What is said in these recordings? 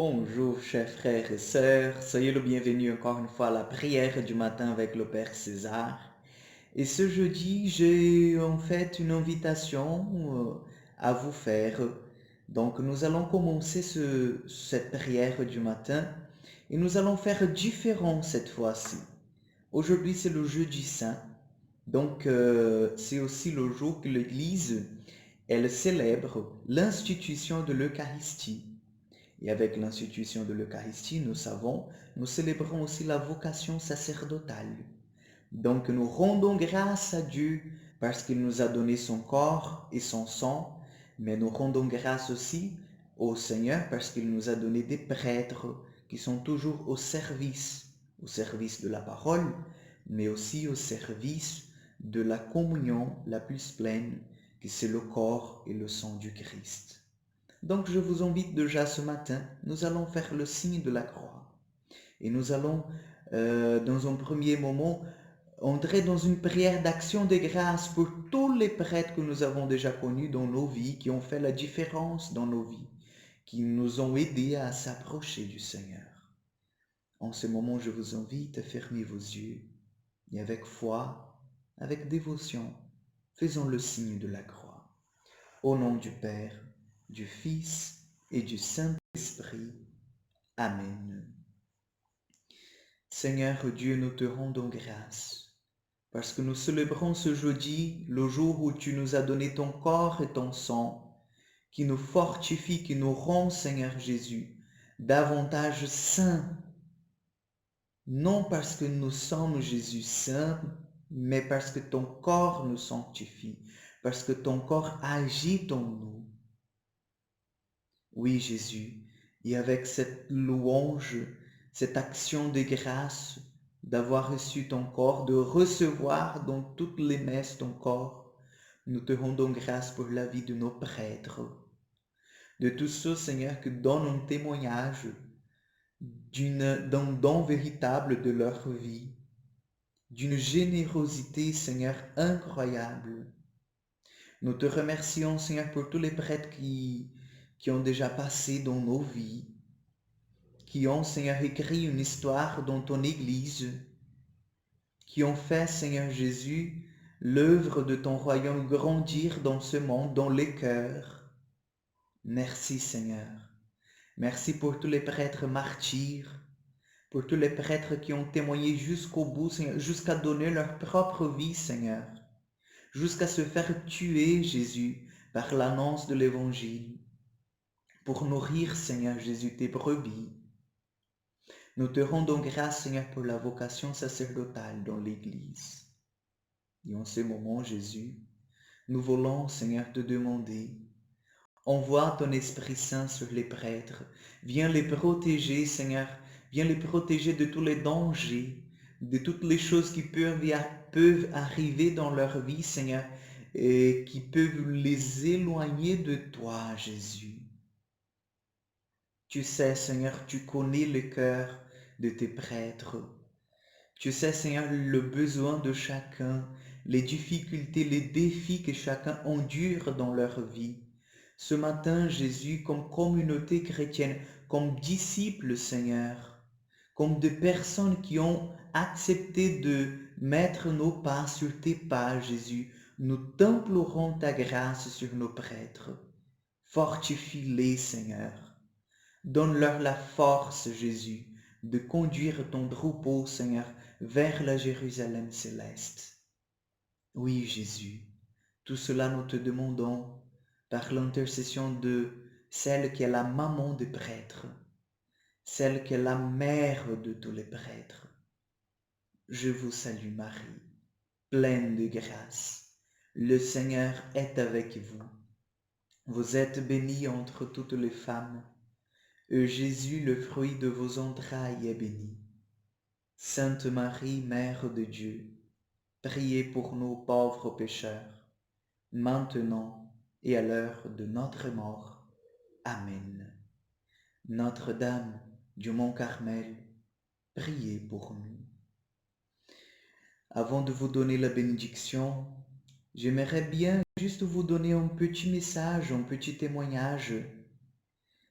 Bonjour, chers frères et sœurs, soyez le bienvenu encore une fois à la prière du matin avec le Père César. Et ce jeudi, j'ai en fait une invitation à vous faire. Donc nous allons commencer cette prière du matin et nous allons faire différent cette fois-ci. Aujourd'hui, c'est le jeudi saint, donc c'est aussi le jour que l'Église, elle célèbre l'institution de l'Eucharistie. Et avec l'institution de l'Eucharistie, nous célébrons aussi la vocation sacerdotale. Donc nous rendons grâce à Dieu parce qu'il nous a donné son corps et son sang, mais nous rendons grâce aussi au Seigneur parce qu'il nous a donné des prêtres qui sont toujours au service de la parole, mais aussi au service de la communion la plus pleine, qui c'est le corps et le sang du Christ. Donc je vous invite déjà ce matin, nous allons faire le signe de la croix. Et nous allons, dans un premier moment, entrer dans une prière d'action de grâce pour tous les prêtres que nous avons déjà connus dans nos vies, qui ont fait la différence dans nos vies, qui nous ont aidés à s'approcher du Seigneur. En ce moment, je vous invite à fermer vos yeux et avec foi, avec dévotion, faisons le signe de la croix. Au nom du Père, du Fils et du Saint-Esprit. Amen. Seigneur Dieu, nous te rendons grâce parce que nous célébrons ce jeudi, le jour où tu nous as donné ton corps et ton sang, qui nous fortifie, qui nous rend, Seigneur Jésus, davantage saints. Non parce que nous sommes Jésus saint, mais parce que ton corps nous sanctifie, parce que ton corps agit en nous. Oui, Jésus, et avec cette louange, cette action de grâce d'avoir reçu ton corps, de recevoir dans toutes les messes ton corps, nous te rendons grâce pour la vie de nos prêtres, de tous ceux, Seigneur, qui donnent un témoignage d'un don véritable de leur vie, d'une générosité, Seigneur, incroyable. Nous te remercions, Seigneur, pour tous les prêtres qui ont déjà passé dans nos vies, qui ont, Seigneur, écrit une histoire dans ton Église, qui ont fait, Seigneur Jésus, l'œuvre de ton royaume grandir dans ce monde, dans les cœurs. Merci, Seigneur. Merci pour tous les prêtres martyrs, pour tous les prêtres qui ont témoigné jusqu'au bout, Seigneur, jusqu'à donner leur propre vie, Seigneur, jusqu'à se faire tuer, Jésus, par l'annonce de l'Évangile, pour nourrir, Seigneur Jésus, tes brebis. Nous te rendons grâce, Seigneur, pour la vocation sacerdotale dans l'Église. Et en ce moment, Jésus, nous voulons, Seigneur, te demander, envoie ton Esprit Saint sur les prêtres, viens les protéger, Seigneur, viens les protéger de tous les dangers, de toutes les choses qui peuvent arriver dans leur vie, Seigneur, et qui peuvent les éloigner de toi, Jésus. Tu sais, Seigneur, tu connais le cœur de tes prêtres. Tu sais, Seigneur, le besoin de chacun, les difficultés, les défis que chacun endure dans leur vie. Ce matin, Jésus, comme communauté chrétienne, comme disciples, Seigneur, comme des personnes qui ont accepté de mettre nos pas sur tes pas, Jésus, nous t'implorons ta grâce sur nos prêtres. Fortifie-les, Seigneur. Donne-leur la force, Jésus, de conduire ton troupeau, Seigneur, vers la Jérusalem céleste. Oui, Jésus, tout cela nous te demandons par l'intercession de celle qui est la maman des prêtres, celle qui est la mère de tous les prêtres. Je vous salue Marie, pleine de grâce. Le Seigneur est avec vous. Vous êtes bénie entre toutes les femmes, et Jésus, le fruit de vos entrailles, est béni. Sainte Marie, Mère de Dieu, priez pour nous pauvres pécheurs, maintenant et à l'heure de notre mort. Amen. Notre-Dame du Mont Carmel, priez pour nous. Avant de vous donner la bénédiction, j'aimerais bien juste vous donner un petit message, un petit témoignage.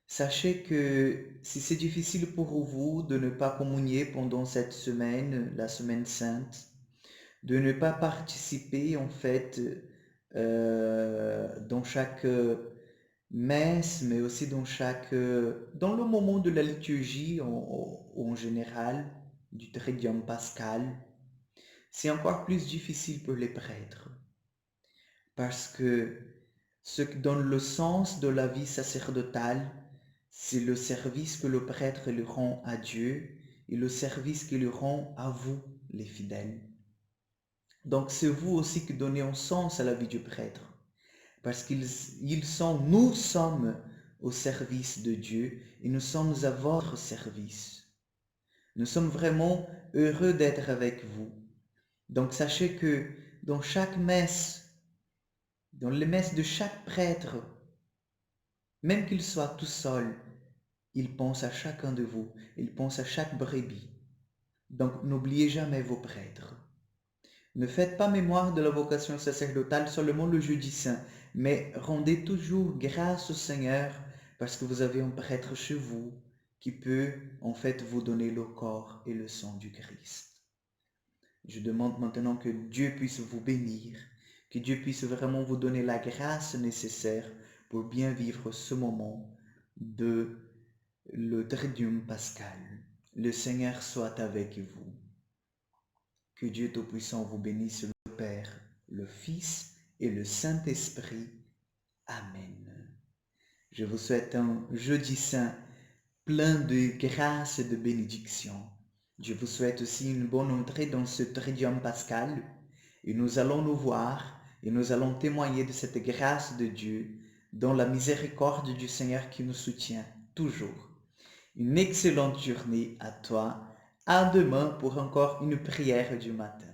Sachez que si c'est difficile pour vous de ne pas communier pendant cette semaine, la semaine sainte, de ne pas participer en fait dans chaque messe, mais aussi dans le moment de la liturgie en général, du Tridium pascal, c'est encore plus difficile pour les prêtres, parce que ce qui donne le sens de la vie sacerdotale, c'est le service que le prêtre lui rend à Dieu et le service qu'il lui rend à vous, les fidèles. Donc c'est vous aussi qui donnez un sens à la vie du prêtre, parce nous sommes au service de Dieu et nous sommes à votre service. Nous sommes vraiment heureux d'être avec vous. Donc sachez que dans chaque messe, dans les messes de chaque prêtre, même qu'il soit tout seul, il pense à chacun de vous, il pense à chaque brebis. Donc n'oubliez jamais vos prêtres. Ne faites pas mémoire de la vocation sacerdotale seulement le jeudi saint, mais rendez toujours grâce au Seigneur parce que vous avez un prêtre chez vous qui peut en fait vous donner le corps et le sang du Christ. Je demande maintenant que Dieu puisse vous bénir, que Dieu puisse vraiment vous donner la grâce nécessaire pour bien vivre ce moment de le Triduum pascal. Le Seigneur soit avec vous. Que Dieu Tout-Puissant vous bénisse, le Père, le Fils et le Saint-Esprit. Amen. Je vous souhaite un jeudi saint plein de grâce et de bénédiction. Je vous souhaite aussi une bonne entrée dans ce Tridium pascal et nous allons nous voir et nous allons témoigner de cette grâce de Dieu dans la miséricorde du Seigneur qui nous soutient toujours. Une excellente journée à toi. À demain pour encore une prière du matin.